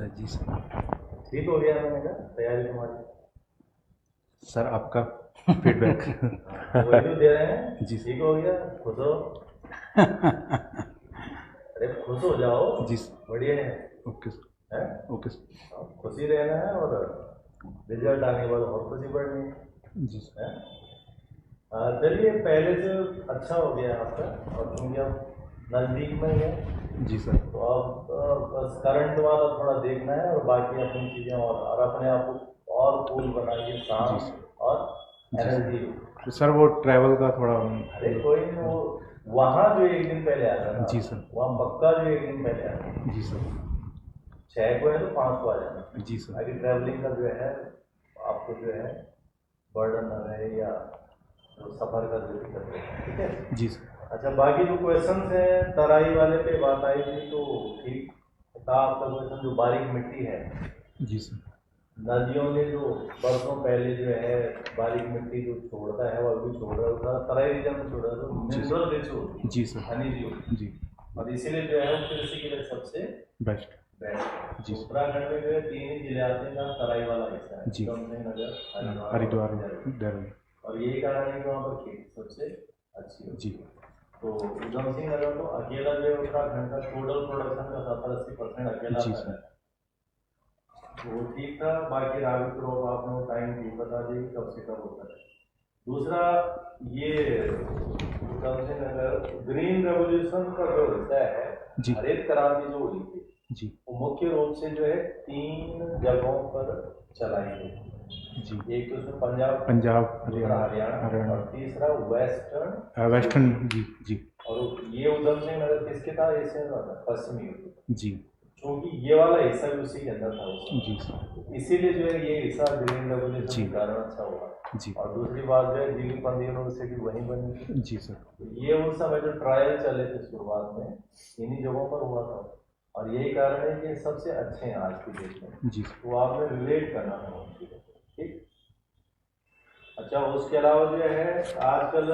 जी sir. ठीक हो गया मैंने कहा तैयारी तुम्हारी? सर आपका फीडबैक। वही तो दे रहे हैं। जी। ठीक हो गया, खुश हो? अरे खुश हो जाओ। जी। बढ़िया है। Okay sir. हैं? Okay sir. खुशी रहना है और रिजल्ट आने के बाद और खुशी बढ़नी है। जी सर। हैं? चलिए पहले से अच्छा हो गया आपका और क्योंकि अब नज़दीक में है जी सर। तो अब बस करंट वाला थोड़ा देखना है और बाकी अपनी चीज़ें और अपने आप को और कूल बनाइए, जी शांत सर। और जी एनर्जी। तो सर वो ट्रैवल का थोड़ा अरे कोई नहीं, वो वहाँ जो एक दिन पहले आता है ना, जी सर। वहाँ पक्का जो एक दिन पहले आता है। जी सर। 6 को है तो 5 को आ जाना। जी सर। ताकि ट्रैवलिंग का जो है आपको जो है बर्डन न रहे या तो सफ़र का जो दिक्कत है। ठीक है जी सर। अच्छा, बाकी जो क्वेश्चंस हैं तराई वाले पे बात आई थी तो ठीक था आपका क्वेश्चन। जो बारीक मिट्टी है, जी सर। नदियों ने जो बरसों पहले जो है बारीक मिट्टी जो छोड़ता है वो अभी छोड़ रहा है, उसका तराई रीजन में छोड़ रहा है तो मिनरल रिच होती है। जी सर। खनिज होती जी। है और इसीलिए जो है वो कृषि के लिए सबसे बेस्ट। बेस्ट। जी। उत्तराखंड में जो है 3 ही जिले आते हैं जहाँ तराई वाला हिस्सा है, जी। उधमसिंह नगर, हरिद्वार, और देहरादून। देहरादून। और यही कारण है कि वहाँ पर खेती सबसे अच्छी होती जी। है। तो उधमसिंह नगर तो अकेला जो है उत्तराखंड का टोटल प्रोडक्शन का 70-80% अकेला जी आता सर। है। तो वो ठीक था। बाकी राबी क्रॉप आपने वो टाइम भी बता दी कब से कब होता है। दूसरा ये उधमसिंह नगर ग्रीन रेवोल्यूशन का जो हिस्सा है, जी। हरित क्रांति जो हुई थी जी। वो मुख्य रूप से जो है 3 जगहों पर चलाई गई। जी। एक तो उसमें पंजाब, दूसरा हरियाणा और तीसरा वेस्टर्न। जी। जी। और ये उधमसिंह नगर किसके था? इससे पश्चिमी जी। क्योंकि ये वाला हिस्सा भी उसी के अंदर था उस जी समय। सर। इसीलिए जो है ये हिस्सा ग्रीन रेवोल्यूशन जी। के कारण अच्छा हुआ। जी। और दूसरी बात जो है दिल्ली पंद्रह यूनिवर्सिटी वहीं बनी थी। जी सर। तो ये उस समय जो ट्रायल चले थे शुरुआत में इन्हीं जगहों पर हुआ था और यही कारण है कि ये सबसे अच्छे हैं आज की डेट में। जी। तो आपने रिलेट करना है उन चीज़ों को। ठीक। अच्छा, उसके अलावा जो है आजकल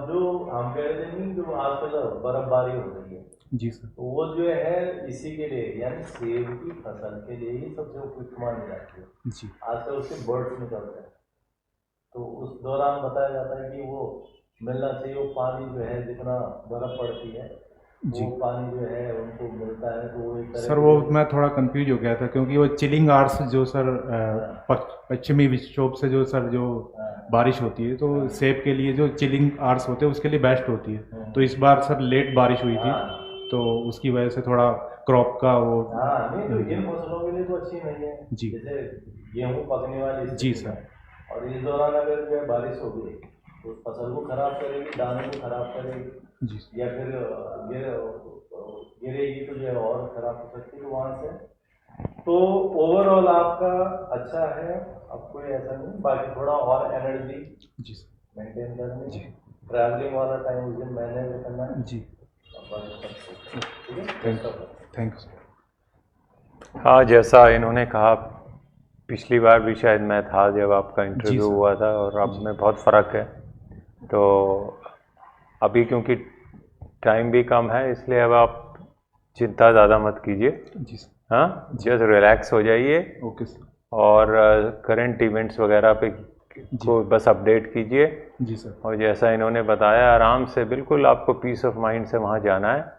जो हम कह रहे थे नहीं, जो आजकल बर्फबारी हो रही है, जी सर। तो वो जो है इसी के लिए यानी सेब की फसल के लिए ही सबसे उपयुक्त मानी जाती है। जी। आजकल उसके बर्ड्स निकलते हैं तो उस दौरान बताया जाता है कि वो मिलना चाहिए। वो पानी जो है जितना बर्फ पड़ती है जी। वो पानी जो है उनको मिलता है तो वो एक तरह सर की वो जो मैं थोड़ा कंफ्यूज हो गया था क्योंकि वो चिलिंग आवर्स जो सर पश्चिमी विक्षोभ से जो सर जो बारिश होती है तो सेब के लिए जो चिलिंग आवर्स होते हैं उसके लिए बेस्ट होती है। तो इस बार सर लेट बारिश हुई थी तो उसकी वजह से थोड़ा क्रॉप का वो नहीं तो इन फसलों के लिए तो अच्छी नहीं है। जी। जैसे गेहूँ पकने वाली जी स्थिति सर। है और इस दौरान अगर जो है बारिश होगी तो फसल को खराब करेगी, दाने को खराब करेगी जी। या फिर गिरेगी तो जो है और खराब हो सकती है वहाँ से। तो ओवरऑल आपका अच्छा है, अब कोई ऐसा नहीं। बाकी थोड़ा और एनर्जी जी सर। मेंटेन करनी जी। है, ट्रैवलिंग वाला टाइम उस दिन मैनेज करना है। जी। ठीक है, थैंक यू सर। हाँ, जैसा इन्होंने कहा पिछली बार भी शायद मैं था जब आपका इंटरव्यू हुआ था और अब में बहुत फ़र्क है। तो अभी क्योंकि टाइम भी कम है इसलिए अब आप चिंता ज़्यादा मत कीजिए। जी सर। हाँ, जस्ट रिलैक्स हो जाइए ओके सर। और करंट इवेंट्स वगैरह पे को बस अपडेट कीजिए। जी सर। और जैसा इन्होंने बताया आराम से बिल्कुल आपको पीस ऑफ माइंड से वहाँ जाना है।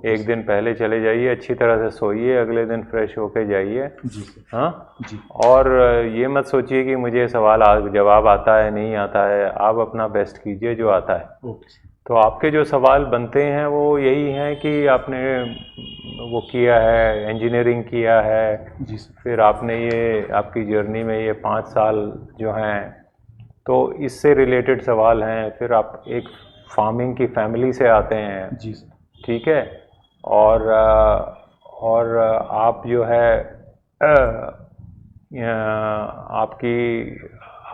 एक दिन पहले चले जाइए, अच्छी तरह से सोइए, अगले दिन फ्रेश होके जाइए। जी सर। हाँ जी। और ये मत सोचिए कि मुझे सवाल जवाब आता है नहीं आता है, आप अपना बेस्ट कीजिए जो आता है। ओके। तो आपके जो सवाल बनते हैं वो यही हैं कि आपने वो किया है, इंजीनियरिंग किया है, जी सर। फिर आपने ये आपकी जर्नी में ये 5 साल जो हैं तो इससे रिलेटेड सवाल हैं। फिर आप एक फार्मिंग की फैमिली से आते हैं। जी सर। ठीक है। और आप जो है आपकी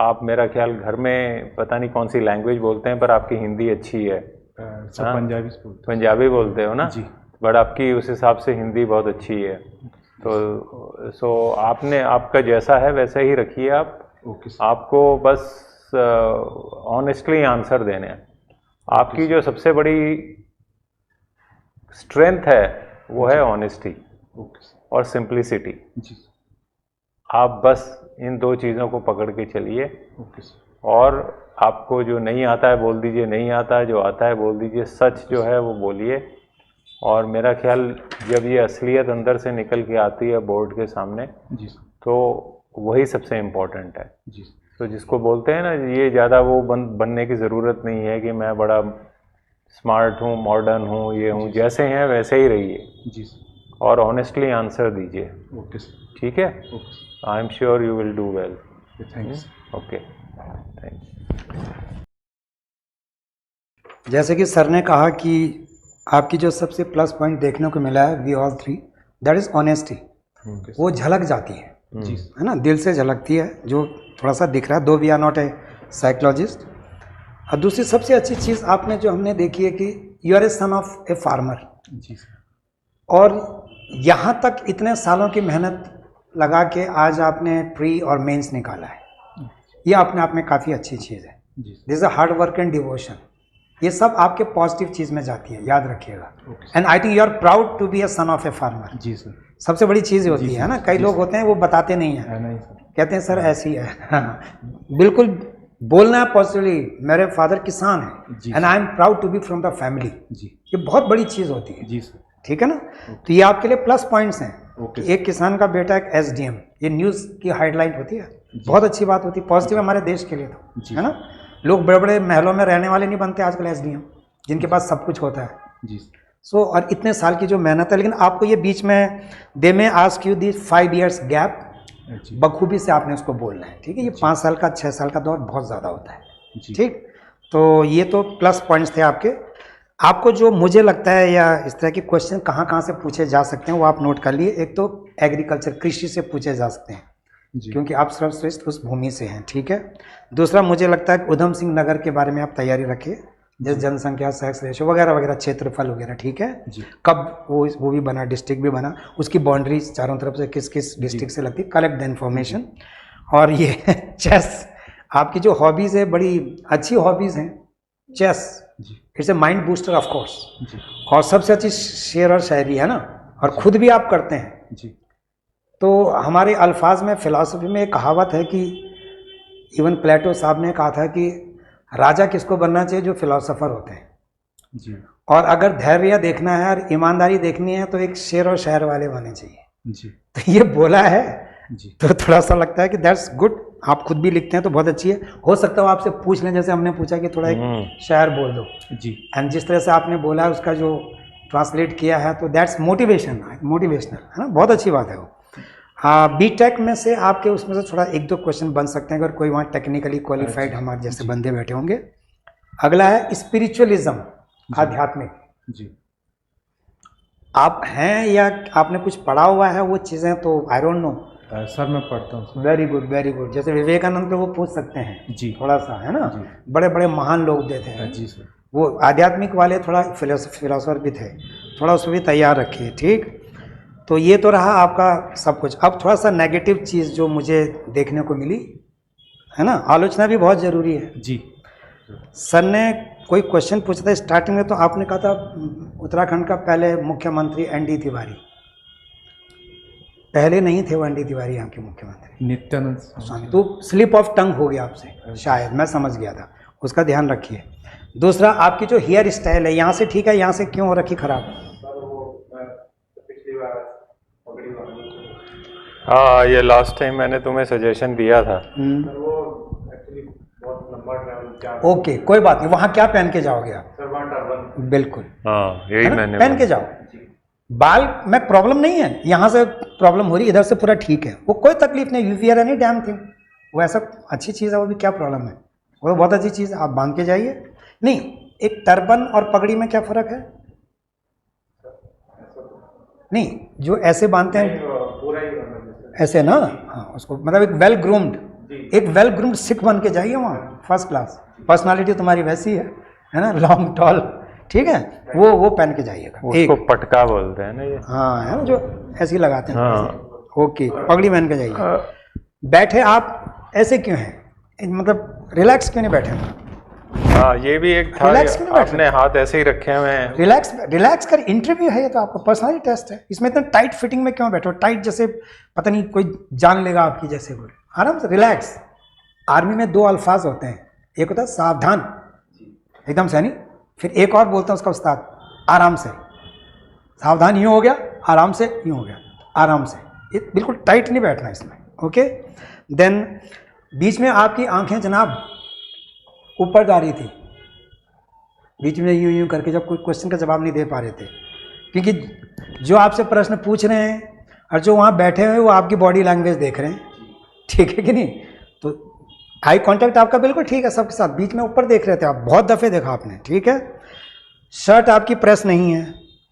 आप मेरा ख्याल घर में पता नहीं कौन सी लैंग्वेज बोलते हैं पर आपकी हिंदी अच्छी है। सब पंजाबी बोलते हो ना? जी। बट आपकी उस हिसाब से हिंदी बहुत अच्छी है। तो आपने आपका जैसा है वैसा ही रखिए आप। ओके। आपको बस ऑनेस्टली आंसर देने हैं। आपकी जो सबसे बड़ी स्ट्रेंथ है वो है ऑनेस्टी। ओके। और सिंप्लिसिटी। जी आप बस इन 2 चीज़ों को पकड़ के चलिए, ओके सर। और आपको जो नहीं आता है बोल दीजिए नहीं आता है, जो आता है बोल दीजिए, सच जो है वो बोलिए। और मेरा ख्याल जब ये असलियत अंदर से निकल के आती है बोर्ड के सामने, जी सर। तो वही सबसे इम्पोर्टेंट है। जी तो जिसको बोलते हैं ना, ये ज़्यादा वो बनने की ज़रूरत नहीं है कि मैं बड़ा स्मार्ट हूँ, मॉडर्न हूँ, ये हूँ, जैसे हैं वैसे ही रहिए जी सर। और ऑनेस्टली आंसर दीजिए। Okay sir. ठीक है? Okay sir. I am sure you will do well. Thank you sir. Okay, thank जैसे कि सर ने कहा कि आपकी जो सबसे प्लस पॉइंट देखने को मिला है we all 3, that is honesty. वो झलक जाती है, जी है ना, दिल से झलकती है, जो थोड़ा सा दिख रहा है। दो we are not a psychologist. और दूसरी सबसे अच्छी चीज़ आपने जो हमने देखी है कि you are a son of a farmer, जी सर। और यहाँ तक इतने सालों की मेहनत लगा के आज आपने प्री और मेंस निकाला है। ये अपने आप में काफ़ी अच्छी चीज़ है। जी this is a hard work and devotion. ये सब आपके पॉजिटिव चीज़ में जाती है, याद रखिएगा। And I think you are proud to be a son of a farmer. जी सर। सबसे बड़ी चीज़ होती है ना, कई लोग होते हैं वो बताते नहीं हैं, नहीं सर। कहते हैं सर ऐसी है। हाँ, बिल्कुल बोलना है पॉजिटिवली। मेरे फादर किसान हैं and I am proud to be from the family. जी ये बहुत बड़ी चीज़ होती है। जी सर। ठीक है ना? तो ये आपके लिए प्लस पॉइंट्स हैं। ओके। एक किसान का बेटा एक एसडीएम, ये न्यूज़ की हाइडलाइट होती है, बहुत अच्छी बात होती है, पॉजिटिव हमारे देश के लिए तो, है ना। लोग बड़े बड़े महलों में रहने वाले नहीं बनते आजकल एसडीएम, जिनके पास सब कुछ होता है। जी सो और इतने साल की जो मेहनत है, लेकिन आपको ये बीच में दे में ask you this 5 years gap, बखूबी से आपने उसको बोलना है। ठीक है? ये 5 साल का 6 साल का दौर बहुत ज़्यादा होता है। ठीक, तो ये तो प्लस पॉइंट्स थे आपके। आपको जो मुझे लगता है या इस तरह के क्वेश्चन कहाँ कहाँ से पूछे जा सकते हैं वो आप नोट कर लिए। एक तो एग्रीकल्चर, कृषि से पूछे जा सकते हैं, क्योंकि आप सर्वश्रेष्ठ उस भूमि से हैं। ठीक है। दूसरा मुझे लगता है कि उधम सिंह नगर के बारे में आप तैयारी रखिए, जैसे जनसंख्या, सेक्स रेशो वगैरह वगैरह, क्षेत्रफल वगैरह। ठीक है। कब वो भी बना, डिस्ट्रिक्ट भी बना, उसकी बाउंड्रीज चारों तरफ से किस किस डिस्ट्रिक्ट से लगती, कलेक्ट द इन्फॉर्मेशन। और ये चेस, आपकी जो हॉबीज़ है बड़ी अच्छी हॉबीज़ हैं। Chess it's a mind booster of course, और सबसे अच्छी शेर और शायरी है ना, और खुद भी आप करते हैं। जी। तो हमारे अल्फाज में, फिलॉसफी में एक कहावत है कि इवन प्लेटो साहब ने कहा था कि राजा किसको बनना चाहिए, जो फिलोसोफर होते हैं। जी। और अगर धैर्य देखना है और ईमानदारी देखनी है तो एक शेर और शायर वाले बनने चाहिए। जी। तो ये बोला है जी। तो थोड़ा सा लगता है कि दैट्स गुड। आप खुद भी लिखते हैं तो बहुत अच्छी है। हो सकता है वो आपसे पूछ लें, जैसे हमने पूछा कि थोड़ा एक शायर बोल दो। जी। एंड जिस तरह से आपने बोला उसका जो ट्रांसलेट किया है, तो दैट्स मोटिवेशनल, है ना, बहुत अच्छी बात है वो। हाँ, बीटेक में से आपके उसमें से थोड़ा 1-2 क्वेश्चन बन सकते हैं, अगर कोई वहाँ टेक्निकली क्वालिफाइड हमारे जैसे बंदे बैठे होंगे। अगला है स्पिरिचुअलिज्म, आध्यात्मिक। जी। आप हैं या आपने कुछ पढ़ा हुआ है वो चीज़ें, तो आई डोंट नो। सर मैं पढ़ता हूँ। Very good, very good. जैसे विवेकानंद पे वो पूछ सकते हैं जी, थोड़ा सा, है ना। जी। बड़े बड़े महान लोग देते हैं। जी सर। वो आध्यात्मिक वाले थोड़ा फिलोसोफर भी थे, थोड़ा उसको भी तैयार रखिए। ठीक, तो ये तो रहा आपका सब कुछ। अब थोड़ा सा नेगेटिव चीज़ जो मुझे देखने को मिली, है ना, आलोचना भी बहुत ज़रूरी है। जी। सर ने कोई क्वेश्चन पूछा था स्टार्टिंग में, तो आपने कहा था उत्तराखंड का पहले मुख्यमंत्री एनडी तिवारी। पहले नहीं थे वो एनडी तिवारी यहाँ के मुख्यमंत्री, नित्यानंद स्वामी। तो स्लिप ऑफ टंग हो गया आपसे शायद, मैं समझ गया था, उसका ध्यान रखिए। दूसरा, आपकी जो हेयर स्टाइल है यहाँ से ठीक है, यहाँ से क्यों हो रखी खराब? हाँ, ये लास्ट टाइम मैंने तुम्हें सजेशन दिया था। ओके, कोई बात नहीं। वहाँ क्या पहन के जाओगे आप? बिल्कुल, हाँ, यही मैंने पहन के जाओ। बाल में प्रॉब्लम नहीं है, यहाँ से प्रॉब्लम हो रही, इधर से पूरा ठीक है, वो कोई तकलीफ नहीं। You wear any damn thing, वो ऐसा अच्छी चीज़ है, वो भी क्या प्रॉब्लम है, वो बहुत अच्छी चीज़ है, आप बांध के जाइए। नहीं, एक टर्बन और पगड़ी में क्या फ़र्क है? नहीं, जो ऐसे बांधते हैं ऐसे ना, हाँ, उसको मतलब एक वेल ग्रूम्ड सिख बन के जाइए वहाँ, फर्स्ट क्लास। पर्सनालिटी तुम्हारी वैसी है ना, लॉन्ग टॉल, ठीक है, वो पहन के जाइएगा। उसको पटका बोलते हैं ना ये। हाँ, है ना, जो ऐसे ही लगाते हैं। हाँ। ओके, पगड़ी पहन के जाइए। बैठे आप ऐसे क्यों हैं, मतलब रिलैक्स क्यों नहीं बैठे? हाँ, ये भी एक था, Relax क्यों नहीं बैठ आपने हाथ ऐसे ही रखे हुए हैं। रिलैक्स कर, इंटरव्यू है ये तो, आपका पर्सनल टेस्ट है, इसमें इतना टाइट फिटिंग में क्यों बैठो, टाइट जैसे पता नहीं कोई जान लेगा आपकी जैसे बोले, आराम से रिलैक्स। आर्मी में 2 अल्फाज होते हैं, एक होता है सावधान, एकदम से नहीं, फिर एक और बोलता है उसका उस्ताद, आराम से। सावधान यूँ हो गया, आराम से यूँ हो गया, आराम से, ये बिल्कुल टाइट नहीं बैठना इसमें, ओके। देन बीच में आपकी आंखें जनाब ऊपर जा रही थी, बीच में यूं यूं करके, जब कोई क्वेश्चन का जवाब नहीं दे पा रहे थे, क्योंकि जो आपसे प्रश्न पूछ रहे हैं और जो वहाँ बैठे हुए वो आपकी बॉडी लैंग्वेज देख रहे हैं, ठीक है कि नहीं। तो आई कांटेक्ट आपका बिल्कुल ठीक है सबके साथ, बीच में ऊपर देख रहे थे आप, बहुत दफ़े देखा आपने, ठीक है। शर्ट आपकी प्रेस नहीं है,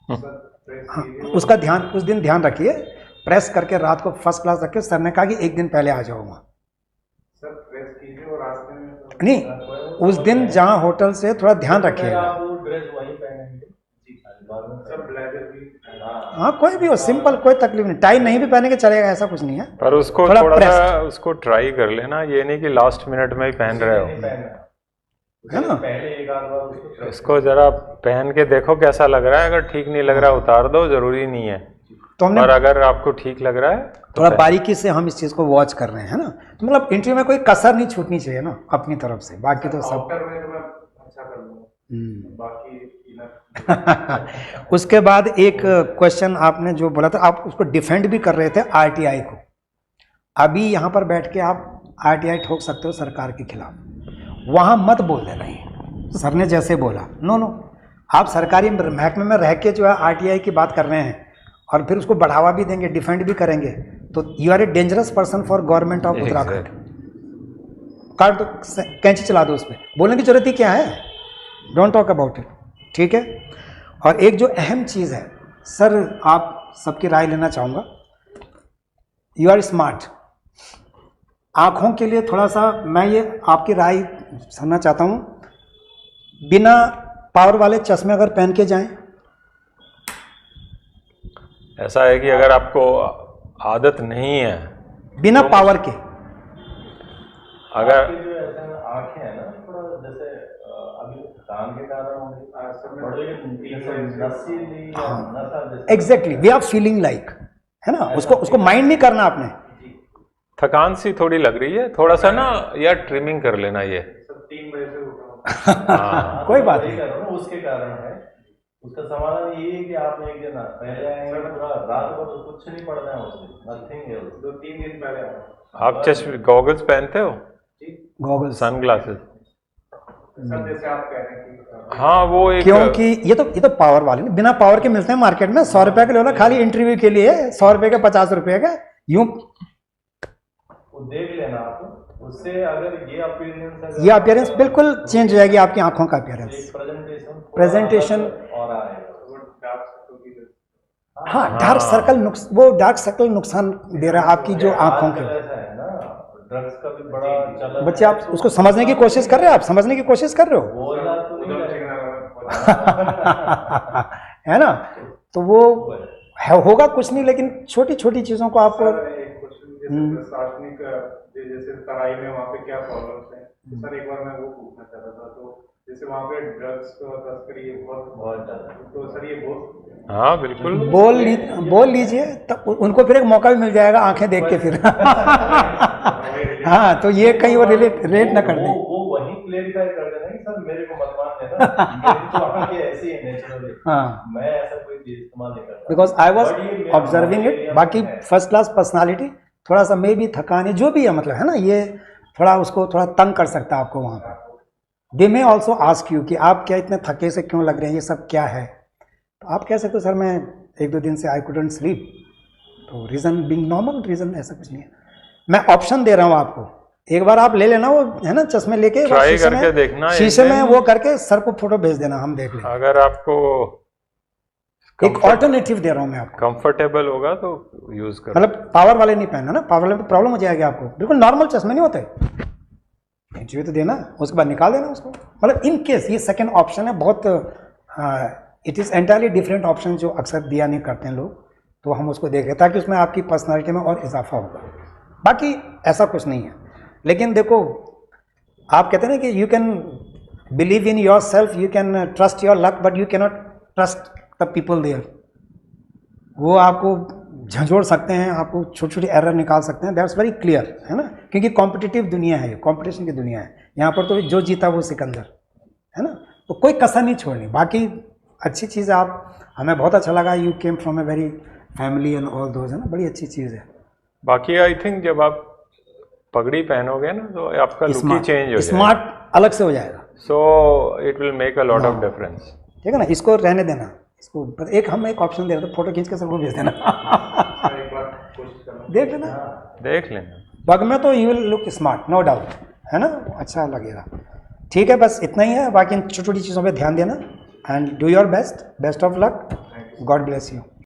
हाँ, उसका ध्यान उस दिन ध्यान रखिए, प्रेस करके रात को फर्स्ट क्लास रखिए। सर ने कहा कि एक दिन पहले आ जाओ वहाँ, नहीं उस दिन जहाँ होटल से थोड़ा ध्यान रखिएगा। हाँ कोई भी हो, सिंपल, कोई तकलीफ नहीं, टाई नहीं भी पहने के चलेगा, ऐसा कुछ नहीं है, पर उसको थोड़ा सा उसको ट्राई कर लेना, ये नहीं कि लास्ट मिनट में ही पहन रहे हो, है ना। इसको जरा पहन के देखो कैसा लग रहा है, अगर ठीक नहीं लग रहा उतार दो, जरूरी नहीं है। तो हमने, और अगर आपको ठीक लग रहा है तो थोड़ा बारीकी से हम इस चीज़ को वॉच कर रहे हैं, है ना। तो मतलब इंटरव्यू में कोई कसर नहीं छूटनी चाहिए ना अपनी तरफ से, बाकी तो सब उसके बाद एक क्वेश्चन आपने जो बोला था, आप उसको डिफेंड भी कर रहे थे आरटीआई को। अभी यहाँ पर बैठ के आप आरटीआई ठोक सकते हो सरकार के खिलाफ, वहाँ मत बोल देना ही सर ने जैसे बोला, नो नो, आप सरकारी महकमे में रह के जो है आरटीआई की बात कर रहे हैं और फिर उसको बढ़ावा भी देंगे, डिफेंड भी करेंगे, तो you are a dangerous person for government of Uttarakhand. काट दो, कैंची चला दो उस पर, बोलने की जरूरत ही क्या है, डोंट टॉक अबाउट इट, ठीक है। और एक जो अहम चीज़ है सर, आप सबकी राय लेना चाहूँगा, यू आर स्मार्ट, आँखों के लिए थोड़ा सा मैं ये आपकी राय सुनना चाहता हूँ, बिना पावर वाले चश्मे अगर पहन के जाएं, ऐसा है कि अगर आपको आदत नहीं है बिना पावर के, अगर आंखें है ना थोड़ा जैसे अभी थकान के कारण exactly they are feeling like, है ना, उसको माइंड नहीं करना आपने, थकान सी थोड़ी लग रही है, थोड़ा सा ना यार ट्रिमिंग कर लेना ये 3 बजे से हाँ। कोई बात नहीं, उसके कारण है। उसका समाधान ये है कि आप एक दिन पहले आएंगे, पूरा रात को तो कुछ नहीं पड़ना है उसमें, नथिंग है, 2-3 दिन पहले आप चश्मे गॉगल्स पहनते हो, गॉगल्स, सन ग्लासेस, जैसे आप कह रहे हैं कि हाँ वो एक, क्योंकि ये तो पावर वाले नहीं, बिना पावर के मिलते हैं मार्केट में, 100 रुपए के लो ना, खाली इंटरव्यू के लिए 100 रुपए का 50 रुपए का, यूं देख लेना आप, उससे अगर ये अपीयरेंस बिल्कुल चेंज हो जाएगी, आपकी आंखों का अपीयरेंस, प्रेजेंटेशन, और हाँ डार्क सर्कल वो डार्क सर्कल नुकसान दे रहा है आपकी जो आंखों के, ड्रग्स का भी बड़ा चलन बच्चे आप उसको समझने की कोशिश कर रहे हो, आप समझने की कोशिश कर रहे हो बोलना तो नहीं है ना, तो वो होगा कुछ नहीं, लेकिन छोटी छोटी चीजों को आप प्रशासनिक जैसे तराई में वहाँ पे क्या प्रॉब्लम्स हैं, सर एक बार मैं वो पूछना चाहता था, तो जैसे वहाँ पे ड्रग्स का तस्करी बहुत ज़्यादा, तो सर ये बहुत, हाँ बिल्कुल बोल लीजिए, तब उनको फिर एक मौका भी मिल जाएगा आंखें देख के फिर हाँ, तो ये कहीं वो रिलेट ना कर दे, वो वही क्लेरिफाई कर देना कि सर मेरे को मत मान देना, मेरी तो आंखें ऐसी है नेचुरली, हाँ, मैं ऐसा कोई चीज इस्तेमाल नहीं करता, because I was observing it. बाकी फर्स्ट क्लास पर्सनालिटी, थोड़ा सा मे भी थकान है, जो भी है मतलब, है ना, ये थोड़ा उसको थोड़ा तंग कर सकता है आपको वहाँ पर। दे मे ऑल्सो आस्क यू कि आप क्या इतने थके से क्यों लग रहे हैं, ये सब क्या है, तो आप कह सकते हो सर मैं 1-2 दिन से आई कुडंट स्लीप, तो रीज़न बिंग नॉर्मल रीज़न, ऐसा कुछ नहीं है। मैं ऑप्शन दे रहा हूँ आपको, एक बार आप ले लेना वो, है ना, चश्मे लेके ट्राई करके देखना, शीशे में वो करके सर को फोटो भेज देना, हम देख लेंगे। अगर आपको एक ऑल्टरनेटिव दे रहा हूँ मैं आपको, कंफर्टेबल होगा तो यूज करो, मतलब पावर वाले नहीं पहनना ना, पावर वाले तो प्रॉब्लम हो जाएगी आपको, बिल्कुल नॉर्मल चश्मे नहीं होते, इंटरव्यू तो देना, उसके बाद निकाल देना उसको, मतलब इन केस ये सेकंड ऑप्शन है, बहुत it is entirely different option जो अक्सर दिया नहीं करते हैं लोग, तो हम उसको देख रहे हैं ताकि उसमें आपकी पर्सनालिटी में और इजाफा होगा, बाकी ऐसा कुछ नहीं है। लेकिन देखो, आप कहते हैं ना कि you can believe in yourself, you can trust your luck, but you cannot trust the people there. वो आपको झंझोड़ सकते हैं, आपको छोटी छोटी एरर निकाल सकते हैं, दैट्स वेरी क्लियर, है ना, क्योंकि कॉम्पिटिटिव दुनिया है, कंपटीशन की दुनिया है। यहाँ पर तो जो जीता वो सिकंदर, है ना, तो कोई कसर नहीं छोड़नी। बाकी अच्छी चीज़ है, आप, हमें बहुत अच्छा लगा, you came from a very family and all those, है ना, बड़ी अच्छी चीज़ है। बाकी आई थिंक जब आप पगड़ी पहनोगे ना तो आपका लुक ही चेंज हो जाएगा, स्मार्ट अलग से हो जाएगा, so it will make a lot of difference. ठीक है ना, इसको रहने देना, इसको एक हम एक ऑप्शन दे रहे थे, फोटो खींच के सबको भेज देना। एक बार कोशिश करना। देख लेना, देख लेना। पग में तो you will look smart, no doubt, है ना, अच्छा लगेगा। ठीक है, बस इतना ही है, बाकी इन छोटी छोटी चीज़ों पे ध्यान देना, and do your best, best of luck, God bless you.